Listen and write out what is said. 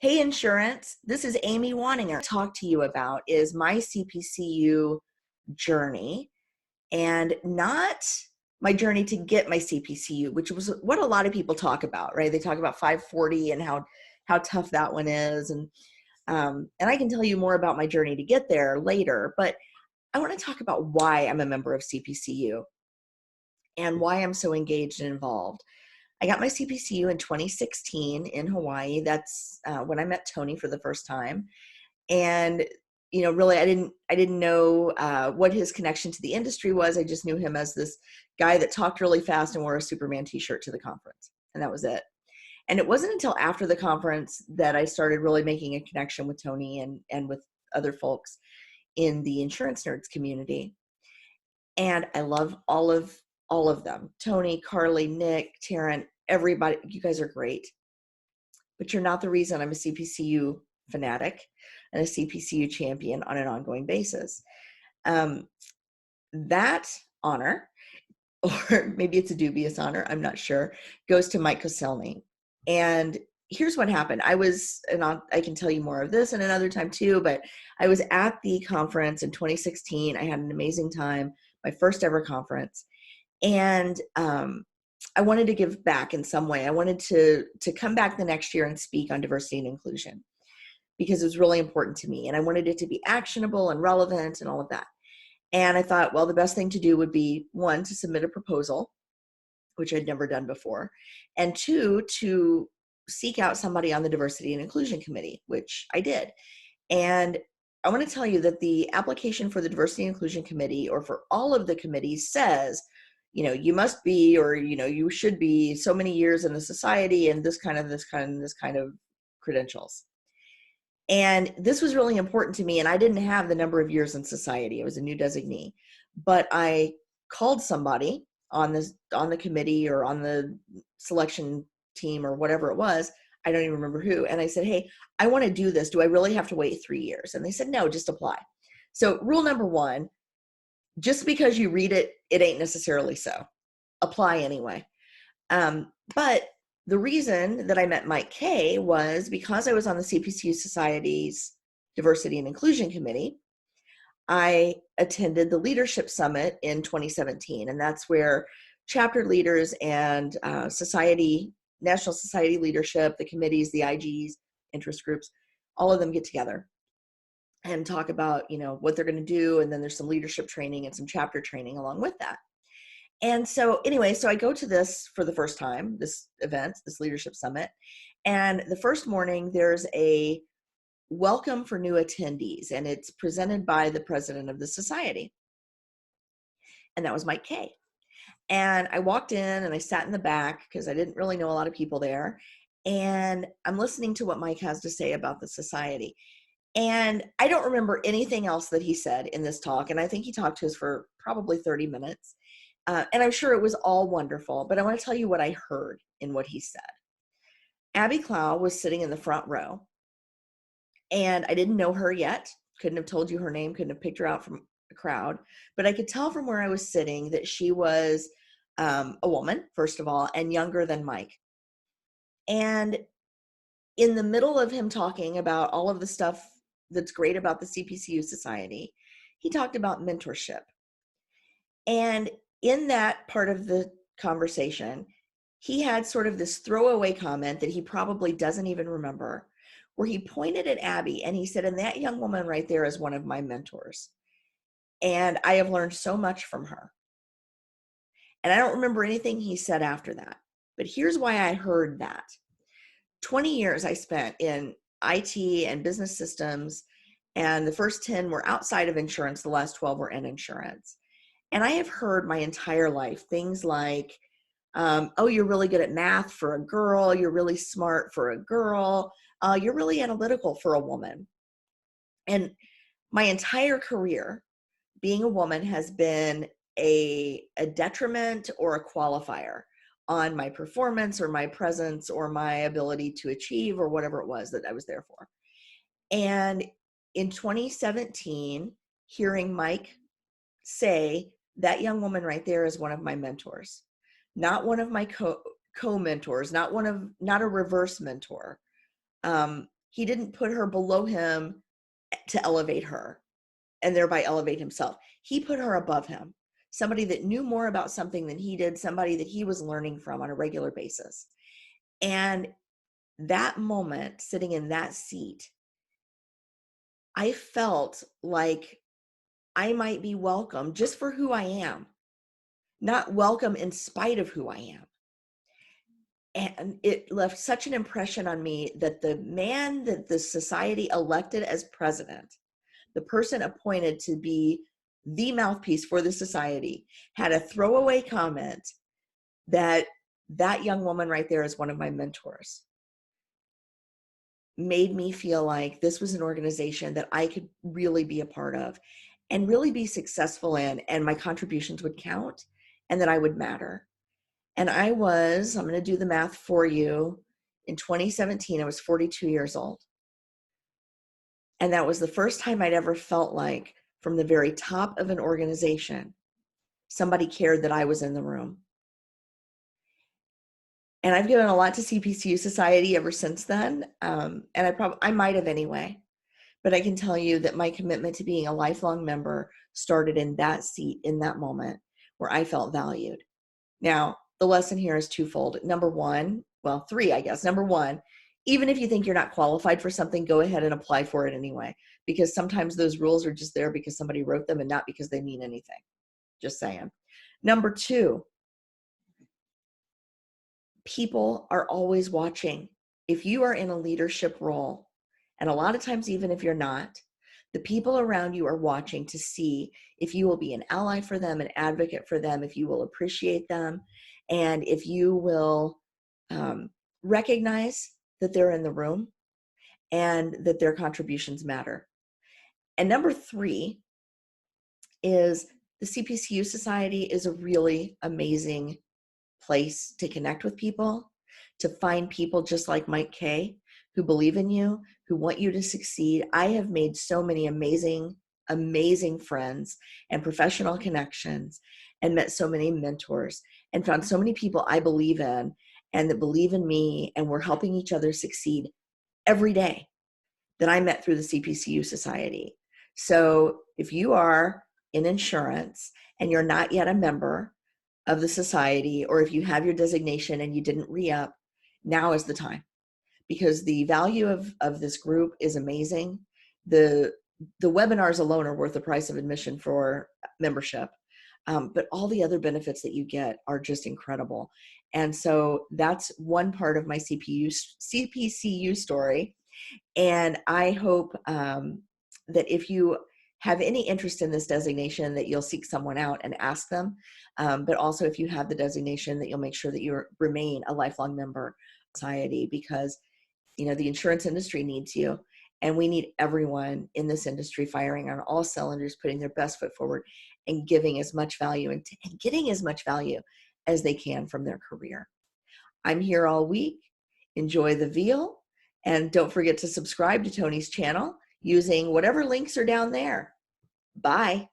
Hey, insurance. This is Amy Wanninger. To talk to you about is my CPCU journey, and not my journey to get my CPCU, which was what a lot of people talk about, right? They talk about 540 and how tough that one is, and I can tell you more about my journey to get there later. But I want to talk about why I'm a member of CPCU and why I'm so engaged and involved. I got my CPCU in 2016 in Hawaii. That's when I met Tony for the first time. And really, I didn't know what his connection to the industry was. I just knew him as this guy that talked really fast and wore a Superman t-shirt to the conference, and that was it. And it wasn't until after the conference that I started really making a connection with Tony and with other folks in the insurance nerds community. And I love all of them. Tony, Carly, Nick, Taryn, everybody. You guys are great. But you're not the reason I'm a CPCU fanatic and a CPCU champion on an ongoing basis. That honor, or maybe it's a dubious honor, I'm not sure, goes to Mike Koselny. And here's what happened. I can tell you more of this in another time too, but I was at the conference in 2016. I had an amazing time, my first ever conference. And I wanted to give back in some way. I wanted to come back the next year and speak on diversity and inclusion because it was really important to me. And I wanted it to be actionable and relevant and all of that. And I thought, well, the best thing to do would be, one, to submit a proposal, which I'd never done before, and two, to seek out somebody on the diversity and inclusion committee, which I did. And I want to tell you that the application for the diversity and inclusion committee, or for all of the committees, says, you must be, or, you should be so many years in the society and this kind of credentials. And this was really important to me. And I didn't have the number of years in society. I was a new designee, but I called somebody on the committee or on the selection team or whatever it was. I don't even remember who. And I said, hey, I want to do this. Do I really have to wait 3 years? And they said, no, just apply. So rule number one, just because you read it, it ain't necessarily so. Apply anyway. But the reason that I met Mike Kay was because I was on the CPCU Society's Diversity and Inclusion Committee. I attended the Leadership Summit in 2017, and that's where chapter leaders and National Society leadership, the committees, the IGs, interest groups, all of them get together and talk about, what they're going to do. And then there's some leadership training and some chapter training along with that. And so anyway, so I go to this for the first time, this event, this leadership summit. And the first morning, there's a welcome for new attendees, and it's presented by the president of the society. And that was Mike Kay. And I walked in and I sat in the back because I didn't really know a lot of people there. And I'm listening to what Mike has to say about the society. And I don't remember anything else that he said in this talk. And I think he talked to us for probably 30 minutes. And I'm sure it was all wonderful, but I want to tell you what I heard in what he said. Abby Clow was sitting in the front row, and I didn't know her yet. Couldn't have told you her name, couldn't have picked her out from the crowd, but I could tell from where I was sitting that she was a woman, first of all, and younger than Mike. And in the middle of him talking about all of the stuff that's great about the CPCU Society, he talked about mentorship. And in that part of the conversation, he had sort of this throwaway comment that he probably doesn't even remember, where he pointed at Abby and he said, and that young woman right there is one of my mentors. And I have learned so much from her. And I don't remember anything he said after that. But here's why I heard that. 20 years I spent in IT and business systems, and the first 10 were outside of insurance. The last 12 were in insurance. And I have heard my entire life things like, oh, you're really good at math for a girl. You're really smart for a girl. You're really analytical for a woman. And my entire career, being a woman has been a detriment or a qualifier on my performance or my presence or my ability to achieve or whatever it was that I was there for. And in 2017, hearing Mike say, that young woman right there is one of my mentors, not one of my co-mentors, not a reverse mentor. he didn't put her below him to elevate her and thereby elevate himself. He put her above him, somebody that knew more about something than he did, somebody that he was learning from on a regular basis. And that moment, sitting in that seat, I felt like I might be welcome just for who I am, not welcome in spite of who I am. And it left such an impression on me that the man that the society elected as president, the person appointed to be the mouthpiece for the society, had a throwaway comment that that young woman right there is one of my mentors. Made me feel like this was an organization that I could really be a part of and really be successful in, and my contributions would count and that I would matter. And I'm going to do the math for you. In 2017, I was 42 years old. And that was the first time I'd ever felt like from the very top of an organization, somebody cared that I was in the room. And I've given a lot to CPCU Society ever since then. And I might have anyway, but I can tell you that my commitment to being a lifelong member started in that seat, in that moment where I felt valued. Now, the lesson here is twofold. Number one, well, three, I guess. Number one, even if you think you're not qualified for something, go ahead and apply for it anyway, because sometimes those rules are just there because somebody wrote them and not because they mean anything. Just saying. Number two, people are always watching. If you are in a leadership role, and a lot of times, even if you're not, the people around you are watching to see if you will be an ally for them, an advocate for them, if you will appreciate them, and if you will recognize that they're in the room and that their contributions matter. And number three is the CPCU Society is a really amazing place to connect with people, to find people just like Mike Kay who believe in you, who want you to succeed. I have made so many amazing, amazing friends and professional connections and met so many mentors and found so many people I believe in and that believe in me, and we're helping each other succeed every day that I met through the CPCU Society. So if you are in insurance and you're not yet a member of the society, or if you have your designation and you didn't re-up, now is the time, because the value of this group is amazing. The webinars alone are worth the price of admission for membership. But all the other benefits that you get are just incredible. And so that's one part of my CPCU story. And I hope that if you have any interest in this designation, that you'll seek someone out and ask them. But also if you have the designation, that you'll make sure that you remain a lifelong member of society, because the insurance industry needs you. And we need everyone in this industry firing on all cylinders, putting their best foot forward and giving as much value and getting as much value as they can from their career. I'm here all week. Enjoy the veal. And don't forget to subscribe to Tony's channel using whatever links are down there. Bye.